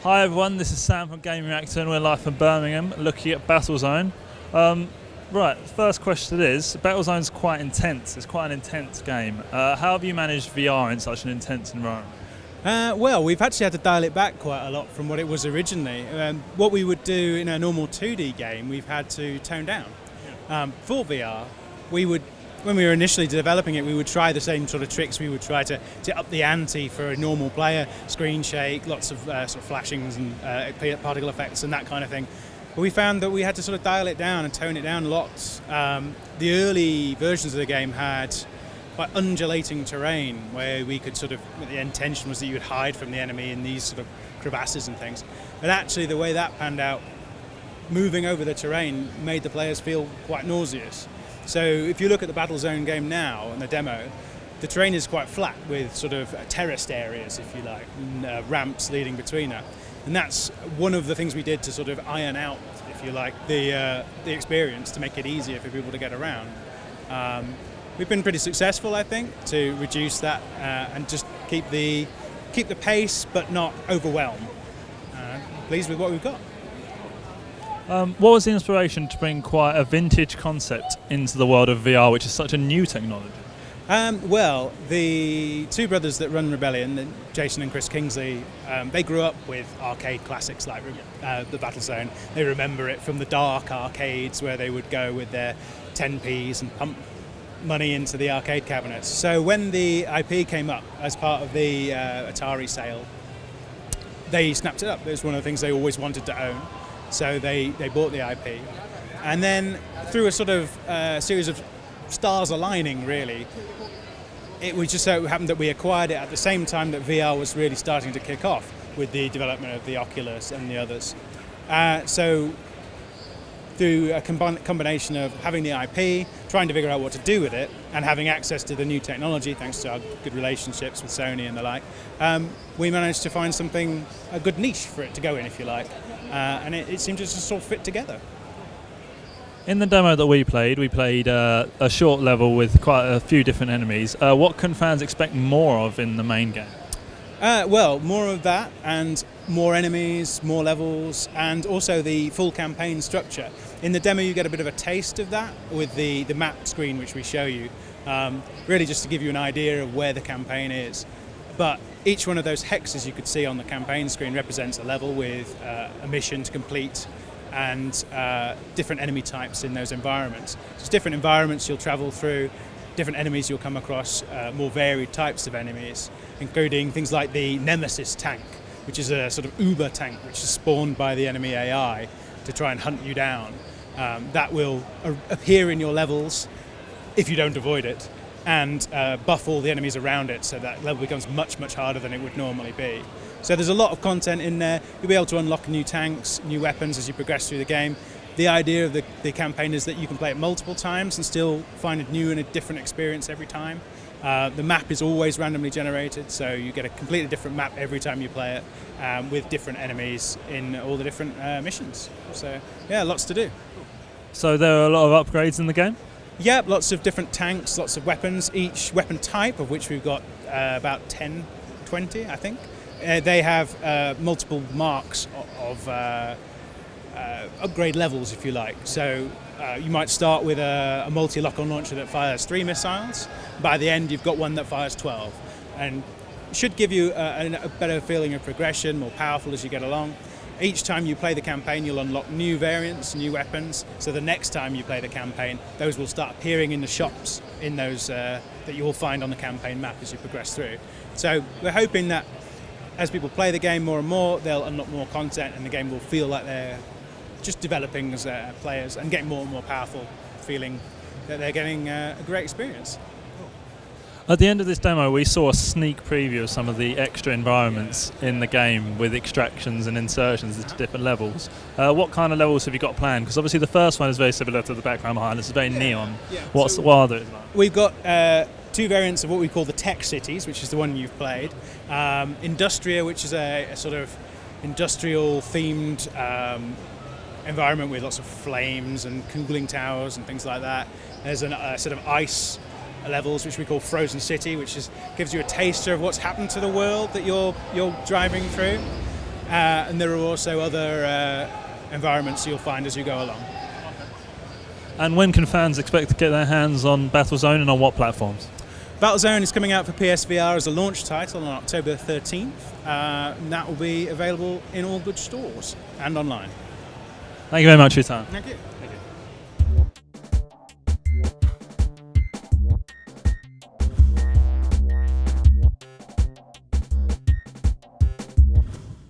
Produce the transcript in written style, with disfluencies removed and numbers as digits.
Hi everyone, this is Sam from Gamereactor and we're live from Birmingham looking at Battlezone. Right, first question is, Battlezone's quite intense, it's quite an intense game. How have you managed VR in such an intense environment? Well, we've actually had to dial it back quite a lot from what it was originally. What we would do in a normal 2D game, we've had to tone down. For VR, when we were initially developing it, we would try the same sort of tricks. We would try to up the ante for a normal player, screen shake, lots of sort of flashings and particle effects and that kind of thing. But we found that we had to sort of dial it down and tone it down lots. The early versions of the game had quite undulating terrain where we could the intention was that you would hide from the enemy in these sort of crevasses and things. But actually the way that panned out, moving over the terrain made the players feel quite nauseous. So if you look at the Battlezone game now and the demo, the terrain is quite flat with sort of terraced areas, if you like, and, ramps leading between it. And that's one of the things we did to sort of iron out, if you like, the experience to make it easier for people to get around. We've been pretty successful, I think, to reduce that and just keep the pace but not overwhelm. Pleased with what we've got. What was the inspiration to bring quite a vintage concept into the world of VR, which is such a new technology? Well, the two brothers that run Rebellion, Jason and Chris Kingsley, they grew up with arcade classics like the Battlezone. They remember it from the dark arcades where they would go with their 10p's and pump money into the arcade cabinets. So when the IP came up as part of the Atari sale, they snapped it up. It was one of the things they always wanted to own. So they bought the IP. And then through a sort of series of stars aligning, really, it was just so happened that we acquired it at the same time that VR was really starting to kick off with the development of the Oculus and the others. So through a combination of having the IP, trying to figure out what to do with it, and having access to the new technology, thanks to our good relationships with Sony and the like, we managed to find a good niche for it to go in, if you like. And it seemed to just sort of fit together. In the demo that we played a short level with quite a few different enemies. What can fans expect more of in the main game? Well, more of that and more enemies, more levels, and also the full campaign structure. In the demo you get a bit of a taste of that with the map screen which we show you, really just to give you an idea of where the campaign is. But each one of those hexes you could see on the campaign screen represents a level with a mission to complete and different enemy types in those environments. Just different environments you'll travel through, different enemies you'll come across, more varied types of enemies, including things like the Nemesis tank, which is a sort of Uber tank which is spawned by the enemy AI to try and hunt you down. That will appear in your levels if you don't avoid it, and buff all the enemies around it, so that level becomes much, much harder than it would normally be. So there's a lot of content in there. You'll be able to unlock new tanks, new weapons as you progress through the game. The idea of the campaign is that you can play it multiple times and still find a new and a different experience every time. The map is always randomly generated, so you get a completely different map every time you play it, with different enemies in all the different missions. So yeah, lots to do. So there are a lot of upgrades in the game? Yeah, lots of different tanks, lots of weapons. Each weapon type, of which we've got about 10, 20, I think. They have multiple marks of upgrade levels, if you like. So you might start with a multi-lock-on launcher that fires 3 missiles. By the end, you've got one that fires 12. And should give you a better feeling of progression, more powerful as you get along. Each time you play the campaign, you'll unlock new variants, new weapons. So the next time you play the campaign, those will start appearing in the shops in those that you will find on the campaign map as you progress through. So we're hoping that as people play the game more and more, they'll unlock more content and the game will feel like they're just developing as players and getting more and more powerful, feeling that they're getting a great experience. At the end of this demo, we saw a sneak preview of some of the extra environments in the game with extractions and insertions into different levels. What kind of levels have you got planned? Because obviously the first one is very similar to the background behind us. It's very neon. Yeah. What are those like? We've got 2 variants of what we call the tech cities, which is the one you've played. Industria, which is a sort of industrial-themed environment with lots of flames and cooling towers and things like that. There's a sort of ice levels, which we call Frozen City, which gives you a taster of what's happened to the world that you're driving through. And there are also other environments you'll find as you go along. And when can fans expect to get their hands on Battlezone, and on what platforms? Battlezone is coming out for PSVR as a launch title on October 13th. And that will be available in all good stores and online. Thank you very much for your time. Thank you.